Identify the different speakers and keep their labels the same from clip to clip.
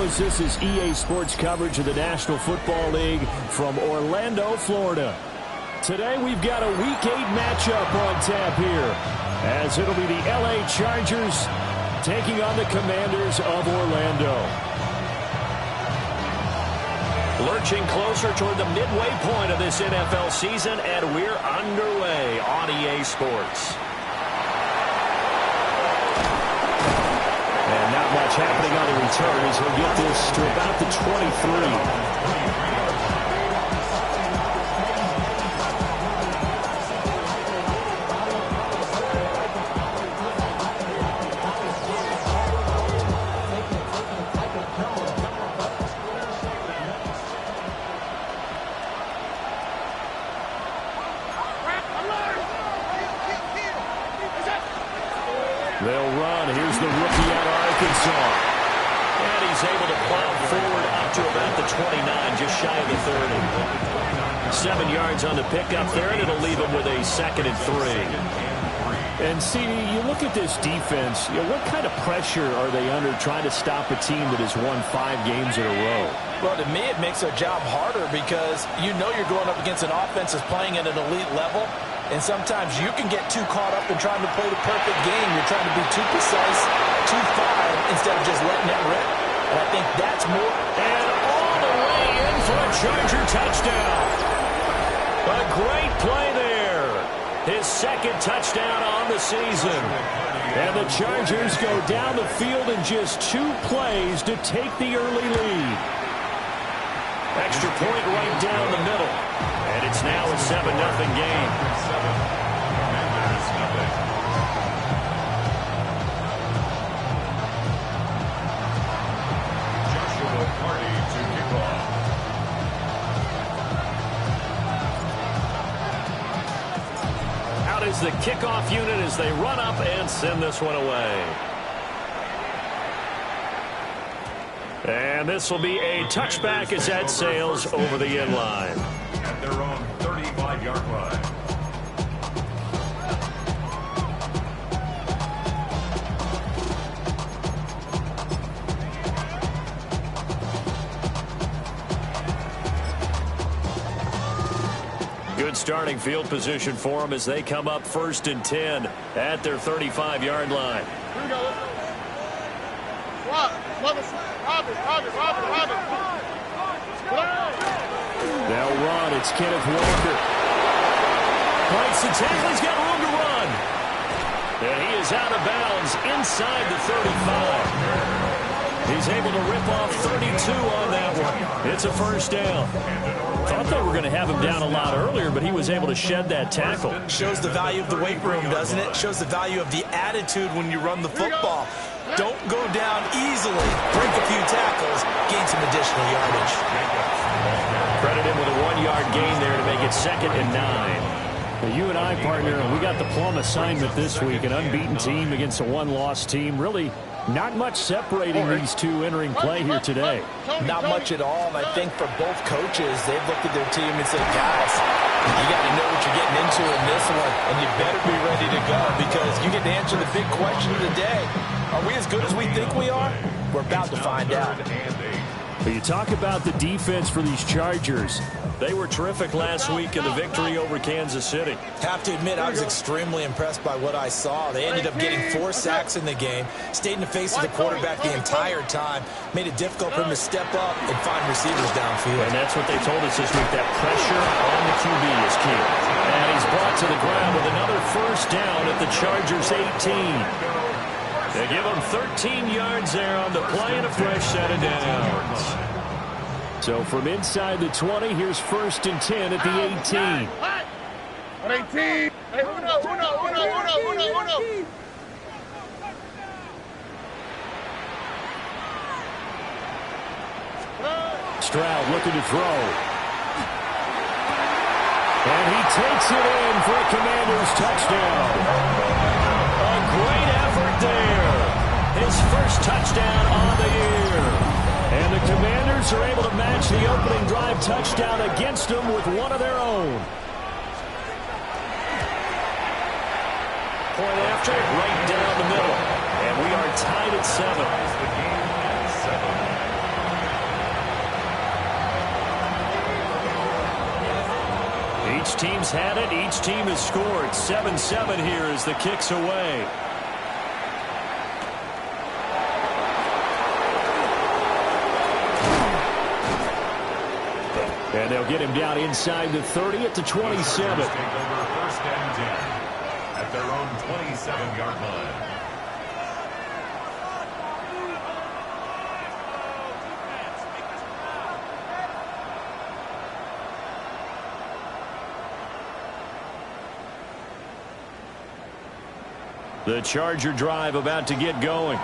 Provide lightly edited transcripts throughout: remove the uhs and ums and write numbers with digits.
Speaker 1: Broncos. This is EA Sports coverage of the National Football League from Orlando, Florida. Today we've got a Week 8 matchup on tap here, as it'll be the LA Chargers taking on the Commanders of Orlando. Lurching closer toward the midway point of this NFL season, and we're underway on EA Sports. And not much happening on the return as he'll get this to about the 23. They'll run. Here's the rookie out of Arkansas. And he's able to plow forward up to about the 29, just shy of the 30. 7 yards on the pickup there, and it'll leave him with a 2nd and 3. And see, you look at this defense, what kind of pressure are they under trying to stop a team that has won 5 games in a row?
Speaker 2: Well, to me, it makes their job harder because you know you're going up against an offense that's playing at an elite level. And sometimes you can get too caught up in trying to play the perfect game. You're trying to be too precise, too fine, instead of just letting it rip. And I think that's more.
Speaker 1: And all the way in for a Charger touchdown. A great play there. His 2nd touchdown on the season. And the Chargers go down the field in just 2 plays to take the early lead. Extra point right down the middle. And it's now a 7-0 game. Out is the kickoff unit as they run up and send this one away. And this will be a touchback as that sails over the end line.
Speaker 3: At their own 35-yard line.
Speaker 1: Good starting field position for them as they come up 1st and 10 at their 35-yard line.
Speaker 4: Here we go.
Speaker 1: They'll run. It's Kenneth Walker. Breaks the tackle. He's got room to run. And he is out of bounds inside the 35. He's able to rip off 32 on that one. It's a 1st down. Thought they were going to have him down a lot earlier, but he was able to shed that tackle.
Speaker 2: Shows the value of the weight room, doesn't it? Shows the value of the attitude when you run the football. Don't go down easily. Break a few tackles. Gain some additional yardage.
Speaker 1: Credit him with a 1-yard gain there to make it 2nd and 9. Well, you and I, partner, we got the plum assignment this week. An unbeaten team against a 1-loss team. Really not much separating these two entering play here today.
Speaker 2: Not much at all. And I think for both coaches, they've looked at their team and said, guys, you got to know what you're getting into in this one, and you better be ready to go because you get to answer the big question of the day. Are we as good as we think we are? We're about to find out.
Speaker 1: But you talk about the defense for these Chargers. They were terrific last week in the victory over Kansas City.
Speaker 2: Have to admit, I was extremely impressed by what I saw. They ended up getting 4 sacks in the game, stayed in the face of the quarterback the entire time, made it difficult for him to step up and find receivers downfield.
Speaker 1: And that's what they told us this week, that pressure on the QB is key. And he's brought to the ground with another 1st down at the Chargers' 18. They give him 13 yards there on the play and a fresh set of downs. So from inside the 20, here's 1st and 10 at the 18.
Speaker 4: 18. Hey, uno.
Speaker 1: Stroud looking to throw. And he takes it in for a Commanders touchdown. A great effort there. His 1st touchdown on the year. And the Commanders are able to match the opening drive touchdown against them with one of their own. Point after, right down the middle. And we are tied at 7. Each team's had it. Each team has scored. 7-7 here as the kick's away. And they'll get him down inside the 30 at the 27.
Speaker 3: Take over 1st and 10 at their own 27-yard line.
Speaker 1: The Charger drive about to get going.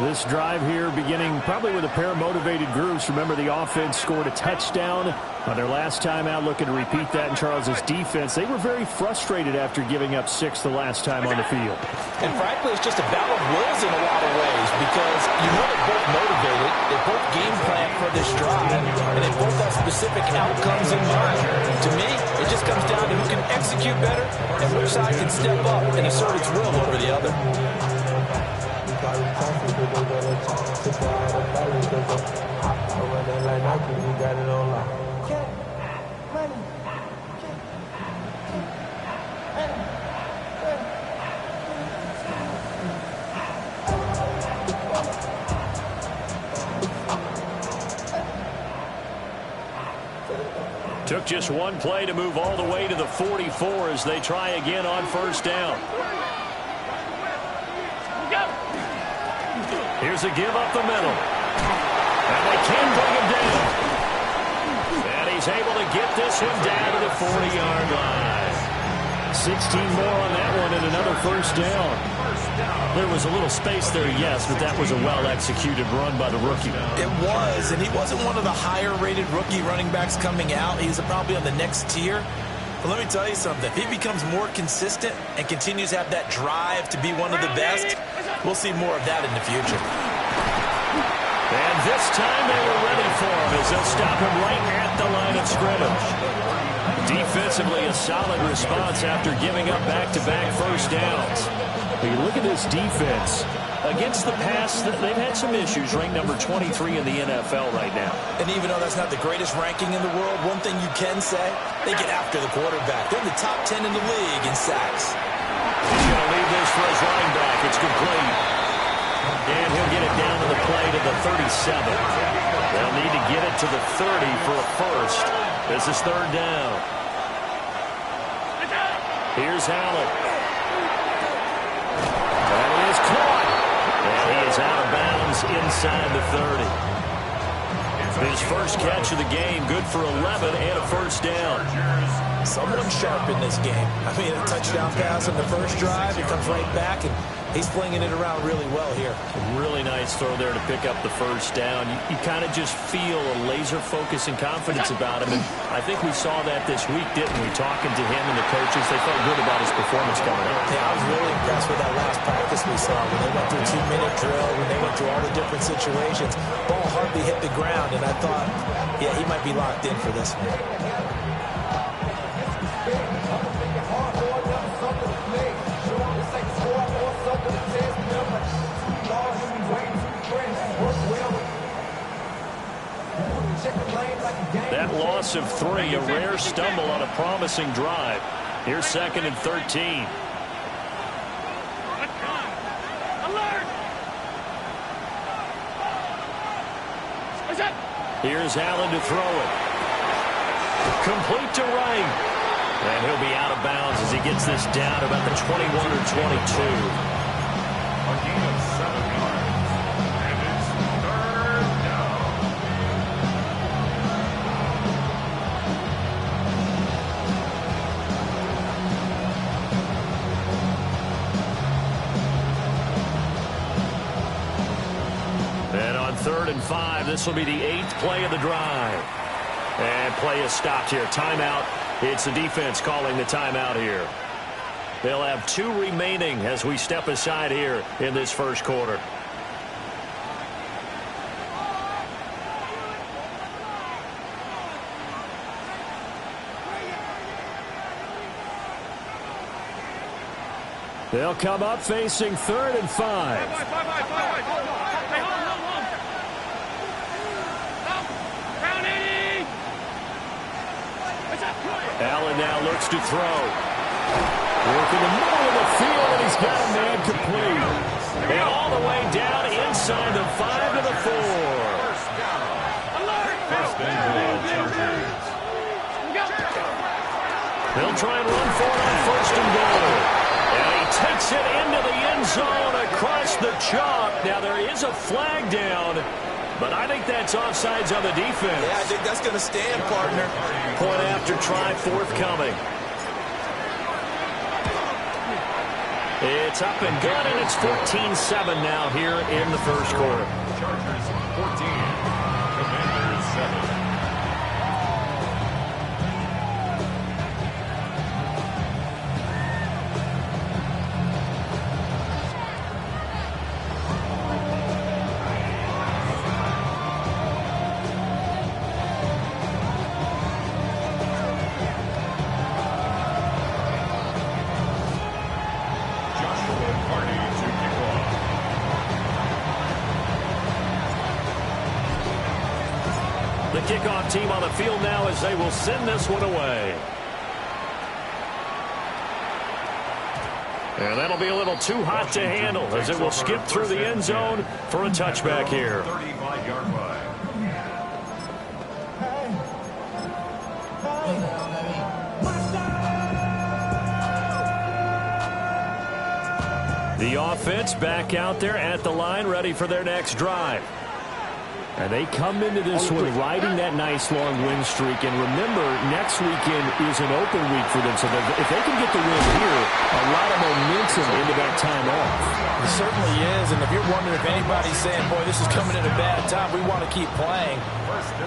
Speaker 5: This drive here beginning probably with a pair of motivated groups. Remember, the offense scored a touchdown on their last time out, looking to repeat that in Charles's defense. They were very frustrated after giving up 6 the last time on the field.
Speaker 2: And frankly, it's just a battle of wills in a lot of ways because you know they're both motivated. They both game plan for this drive, and they both have specific outcomes in mind. To me, it just comes down to who can execute better and which side can step up and assert its will over the other.
Speaker 1: Took just one play to move all the way to the 44 as they try again on 1st down. Here's a give up the middle. And they can't bring him down. And he's able to get this one down to the 40-yard line.
Speaker 5: 16 more on that one and another 1st down.
Speaker 1: There was a little space there, yes, but that was a well-executed run by the rookie.
Speaker 2: It was, and he wasn't one of the higher-rated rookie running backs coming out. He's probably on the next tier. But let me tell you something. If he becomes more consistent and continues to have that drive to be one of the best, we'll see more of that in the future.
Speaker 1: And this time they were ready for him as they'll stop him right at the line of scrimmage. Defensively, a solid response after giving up back-to-back 1st downs.
Speaker 5: But you look at this defense.
Speaker 1: Against the pass, they've had some issues, ranked number 23 in the NFL right now.
Speaker 2: And even though that's not the greatest ranking in the world, one thing you can say, they get after the quarterback. They're in the top 10 in the league in sacks.
Speaker 1: He's going to leave this for his running back. It's complete. And he'll get it down to the play to the 37. They'll need to get it to the 30 for a first. This is 3rd down. Here's Allen. And he is caught. And he is out of bounds inside the 30. His first catch of the game, good for 11 and a 1st down.
Speaker 2: Someone sharp in this game. I mean, a touchdown pass on the first drive. He comes right back, and he's flinging it around really well here.
Speaker 1: Really nice throw there to pick up the 1st down. You kind of just feel a laser focus and confidence about him, and I think we saw that this week, didn't we? Talking to him and the coaches, they felt good about his performance coming up.
Speaker 2: Yeah, I was really impressed with that last practice we saw when they went through a 2-minute drill, when they went through all the different situations. Ball hardly hit the ground, and I thought, yeah, he might be locked in for this one.
Speaker 1: That loss of 3, a rare stumble on a promising drive. Here's 2nd and 13. Here's Allen to throw it. Complete to Wright. And he'll be out of bounds as he gets this down about the 21 or 22.
Speaker 3: A gain of 7 yards. And it's 3rd down.
Speaker 1: And on 3rd and 5, this will be the 8th play of the drive. And play is stopped here. Timeout. It's the defense calling the timeout here. They'll have 2 remaining as we step aside here in this 1st quarter.
Speaker 5: They'll come up facing 3rd and 5.
Speaker 1: Allen starts to throw. Working the middle of the field, and he's got a man complete. And all the way down inside the 5 to the 4.
Speaker 3: First and goal, Chargers.
Speaker 1: They'll try and run for it on first and goal. And he takes it into the end zone across the chalk. Now, there is a flag down, but I think that's offsides on the defense.
Speaker 2: Yeah, I think that's going to stand, partner.
Speaker 1: Point after try forthcoming. It's up and good, and it's 14-7 now here in the first quarter.
Speaker 3: Chargers 14, Commanders 7.
Speaker 1: The kickoff team on the field now as they will send this one away. And that'll be a little too hot to handle as it will skip through the end zone for a touchback here.
Speaker 3: 35-yard line.
Speaker 1: The offense back out there at the line, ready for their next drive.
Speaker 5: And they come into this one riding that nice long win streak. And remember, next weekend is an open week for them. So if they can get the win here, a lot of momentum into that time off.
Speaker 2: It certainly is. And if you're wondering if anybody's saying, boy, this is coming at a bad time, we want to keep playing,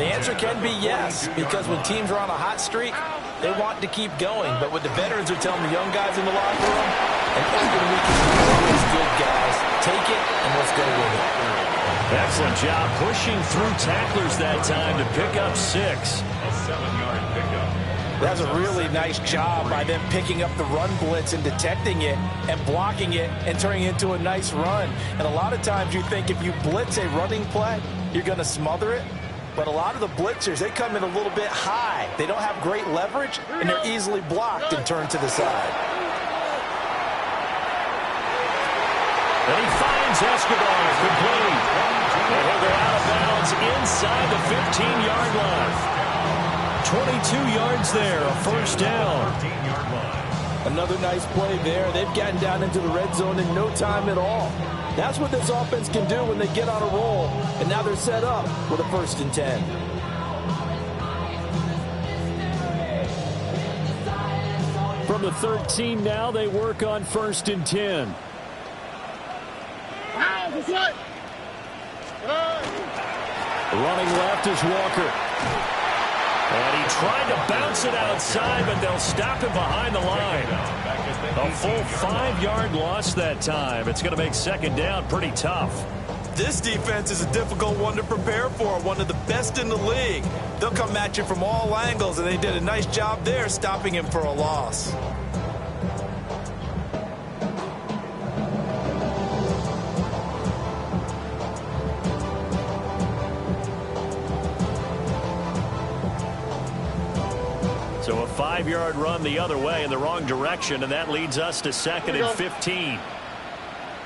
Speaker 2: the answer can be yes. Because when teams are on a hot streak, they want to keep going. But what the veterans are telling the young guys in the locker room, an open week is always good, guys. Take it and let's go with it.
Speaker 1: Excellent job pushing through tacklers that time to pick up 6.
Speaker 3: A 7-yard pickup.
Speaker 2: That's a really nice job by them picking up the run blitz and detecting it and blocking it and turning it into a nice run. And a lot of times you think if you blitz a running play, you're going to smother it. But a lot of the blitzers, they come in a little bit high. They don't have great leverage, and they're easily blocked and turned to the side.
Speaker 1: And he finds Escobar complete. And he'll go out of bounds inside the 15-yard line. 22 yards there, a first down.
Speaker 3: 13-yard line.
Speaker 2: Another nice play there. They've gotten down into the red zone in no time at all. That's what this offense can do when they get on a roll. And now they're set up with a 1st and 10.
Speaker 5: From the 13 now, they work on 1st and 10. Running left is Walker.
Speaker 1: And he tried to bounce it outside, but they'll stop him behind the line. A full 5-yard loss that time. It's going to make 2nd down pretty tough.
Speaker 2: This defense is a difficult one to prepare for, one of the best in the league. They'll come at you from all angles, and they did a nice job there stopping him for a loss.
Speaker 1: So a 5-yard run the other way in the wrong direction, and that leads us to 2nd and 15.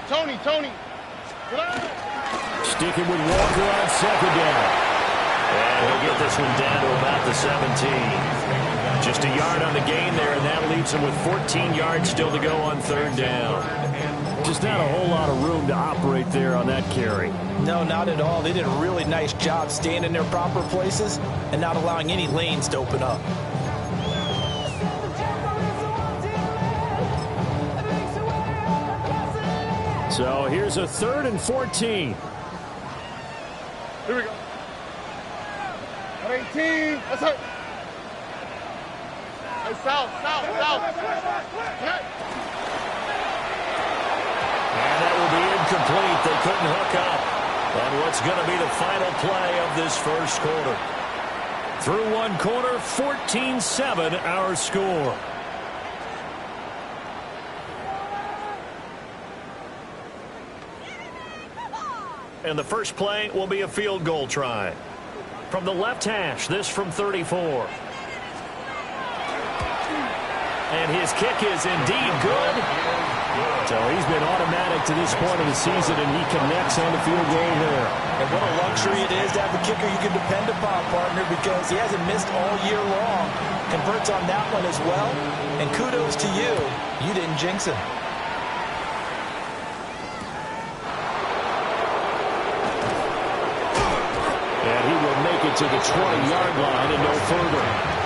Speaker 4: Tony.
Speaker 5: Sticking with Walker on 2nd down.
Speaker 1: And he'll get this one down to about the 17. Just a yard on the gain there, and that leaves him with 14 yards still to go on 3rd down.
Speaker 5: Just not a whole lot of room to operate there on that carry.
Speaker 2: No, not at all. They did a really nice job staying in their proper places and not allowing any lanes to open up.
Speaker 5: So here's a 3rd and 14.
Speaker 4: Here we go. At 18. That's it. Hey, south. Hey.
Speaker 1: And that will be incomplete. They couldn't hook up on what's going to be the final play of this first quarter. Through one quarter, 14-7 our score. And the first play will be a field goal try. From the left hash, this from 34. And his kick is indeed good.
Speaker 5: So he's been automatic to this point of the season, and he connects on the field goal there.
Speaker 2: And what a luxury it is to have a kicker you can depend upon, partner, because he hasn't missed all year long. Converts on that one as well. And kudos to you. You didn't jinx him.
Speaker 5: And he will make it to the 20-yard line and no further.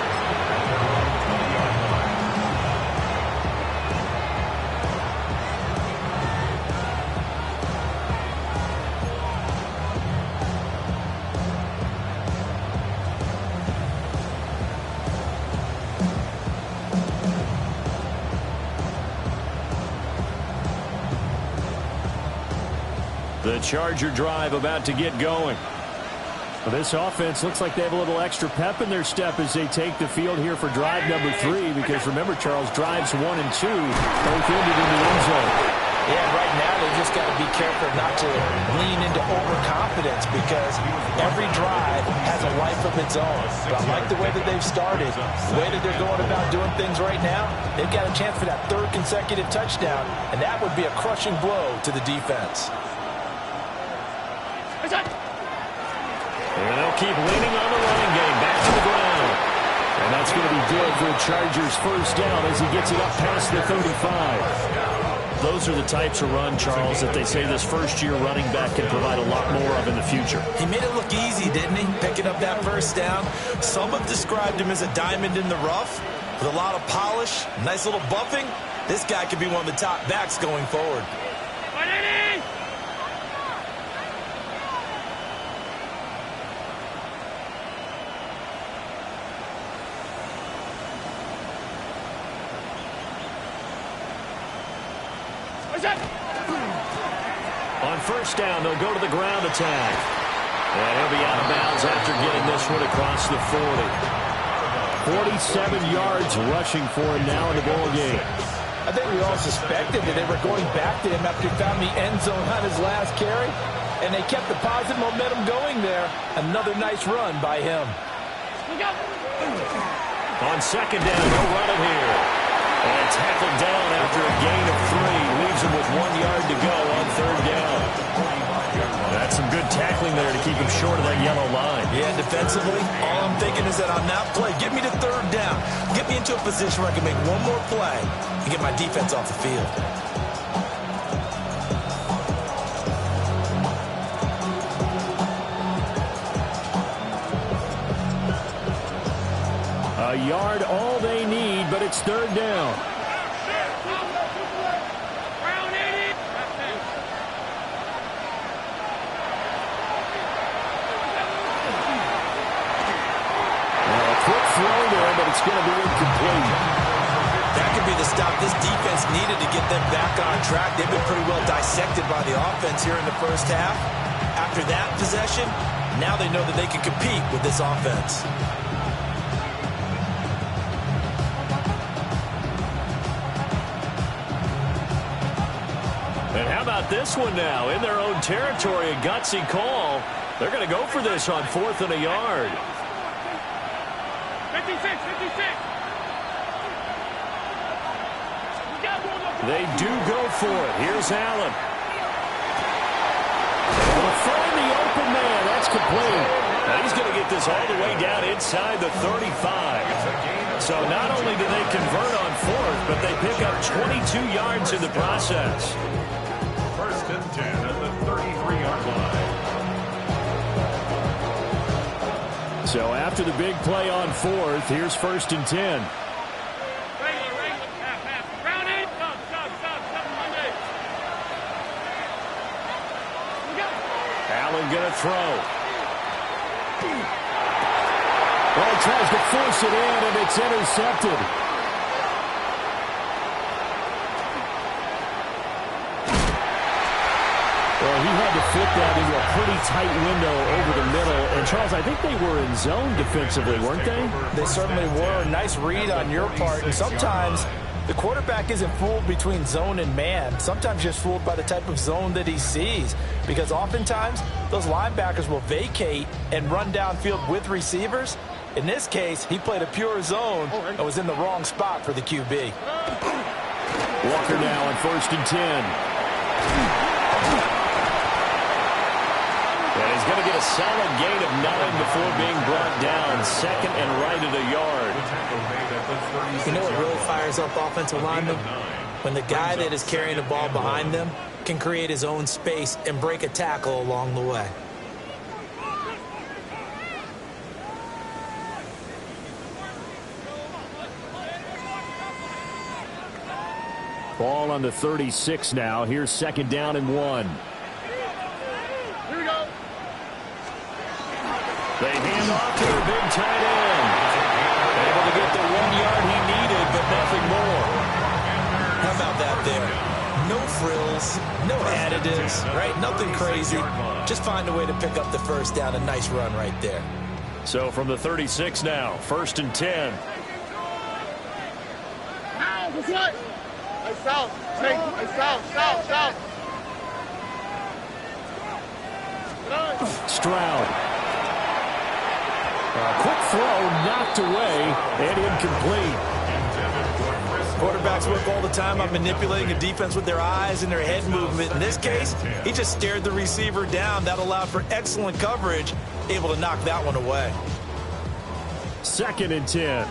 Speaker 1: The Charger drive about to get going.
Speaker 5: Well, this offense looks like they have a little extra pep in their step as they take the field here for drive number 3, because remember, Charles, drives 1 and 2 both ended in the end zone.
Speaker 2: Yeah, right now they just got to be careful not to lean into overconfidence, because every drive has a life of its own. But I like the way that they've started, the way that they're going about doing things right now. They've got a chance for that 3rd consecutive touchdown, and that would be a crushing blow to the defense.
Speaker 1: And they'll keep leaning on the running game. Back to the ground.
Speaker 5: And that's going to be good for the Chargers' first down as he gets it up past the 35.
Speaker 1: Those are the types of run, Charles, that they say this first-year running back can provide a lot more of in the future.
Speaker 2: He made it look easy, didn't he? Picking up that first down. Some have described him as a diamond in the rough with a lot of polish, nice little buffing. This guy could be one of the top backs going forward.
Speaker 1: On first down, they'll go to the ground attack. And he'll be out of bounds after getting this one across the 40.
Speaker 5: 47 yards rushing for him now in the ball game.
Speaker 2: I think we all suspected that they were going back to him after he found the end zone on his last carry. And they kept the positive momentum going there. Another nice run by him.
Speaker 1: On second down, no running here. And tackled down after a gain of 3. Leaves him with 1 yard to go on third down. That's some good tackling there to keep him short of that yellow line.
Speaker 2: Yeah, defensively, all I'm thinking is that on that play, get me to third down. Get me into a position where I can make one more play and get my defense off the field.
Speaker 5: A yard all they need, but it's third down. Quick throw there, but it's going to be incomplete.
Speaker 2: That could be the stop this defense needed to get them back on track. They've been pretty well dissected by the offense here in the first half. After that possession, now they know that they can compete with this offense.
Speaker 1: And how about this one now? In their own territory, a gutsy call. They're going to go for this on 4th and a yard.
Speaker 4: 56.
Speaker 1: They do go for it. Here's Allen.
Speaker 5: Will find the open man. That's complete.
Speaker 1: And he's going to get this all the way down inside the 35. So not only do they convert on 4th, but they pick up 22 yards in the process.
Speaker 3: 1st and 10 at the 33-yard line.
Speaker 5: So after the big play on 4th, here's 1st and 10.
Speaker 1: Allen going to throw.
Speaker 5: Well, he tries to force it in, and it's intercepted. Well, he had to fit that into a pretty tight window over the middle. And, Charles, I think they were in zone defensively, weren't they?
Speaker 2: They certainly were. Nice read on your part. And sometimes the quarterback isn't fooled between zone and man. Sometimes just fooled by the type of zone that he sees. Because oftentimes, those linebackers will vacate and run downfield with receivers. In this case, he played a pure zone and was in the wrong spot for the QB.
Speaker 5: Walker now on 1st and 10.
Speaker 1: And he's going to get a solid gain of 9 before being brought down. 2nd and right at a yard.
Speaker 2: You know what really fires up offensive linemen? When the guy that is carrying the ball behind them can create his own space and break a tackle along the way.
Speaker 5: Ball on the 36 now. Here's 2nd down and 1.
Speaker 4: Here we go.
Speaker 1: They hand off to their big tight end. Able to get the 1 yard he needed, but nothing more.
Speaker 2: How about that there? No frills, no additives, right? Nothing crazy. Just find a way to pick up the 1st down. A nice run right there.
Speaker 1: So from the 36 now, 1st and 10.
Speaker 4: Now, this way. Hey, south. Hey, south.
Speaker 5: Stroud. A quick throw knocked away and incomplete.
Speaker 2: Quarterbacks work all the time on manipulating a defense with their eyes and their head movement. In this case, he just stared the receiver down. That allowed for excellent coverage, able to knock that one away.
Speaker 5: 2nd and 10.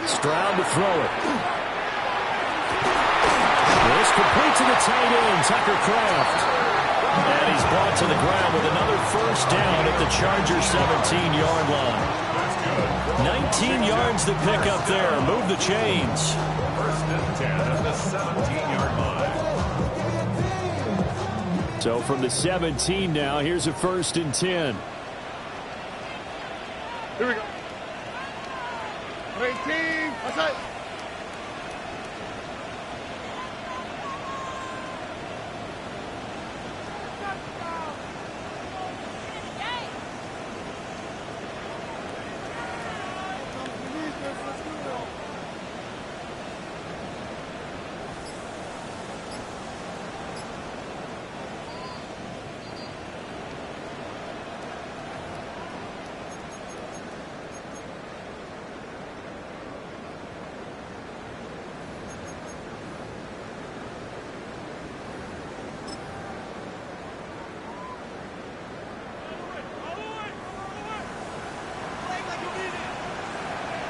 Speaker 5: Stroud to throw it. This complete to the tight end, Tucker Kraft.
Speaker 1: And he's brought to the ground with another 1st down at the Chargers 17-yard line. 19 yards to pick up there. Move the chains.
Speaker 3: 1st and 10 at the 17-yard line.
Speaker 5: So from the 17 now, here's a 1st and 10.
Speaker 4: Here we go. 18. That's it.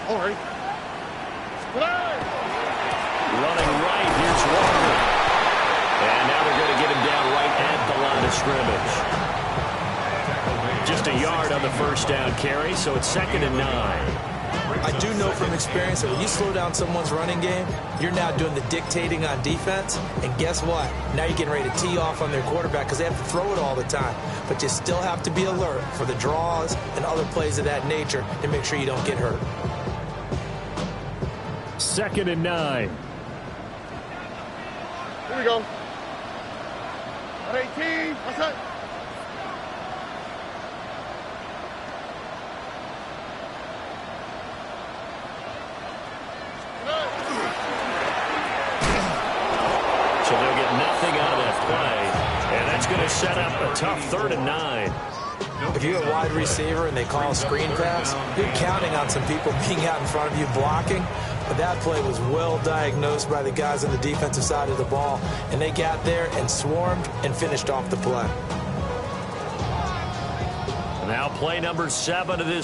Speaker 4: All right.
Speaker 1: Running right, here's Walker. And now they're going to get him down right at the line of scrimmage. Just a yard on the 1st down carry, so it's 2nd and 9.
Speaker 2: I do know from experience that when you slow down someone's running game, you're now doing the dictating on defense. And guess what? Now you're getting ready to tee off on their quarterback because they have to throw it all the time. But you still have to be alert for the draws and other plays of that nature to make sure you don't get hurt.
Speaker 5: 2nd and 9.
Speaker 4: Here we go. At 18. That's it.
Speaker 1: So they'll get nothing out of that play. And that's going to set up a tough 3rd and 9.
Speaker 2: If you're a wide receiver and they call a screen pass, you're counting on some people being out in front of you blocking. But that play was well diagnosed by the guys on the defensive side of the ball. And they got there and swarmed and finished off the play.
Speaker 1: Now play number 7 of this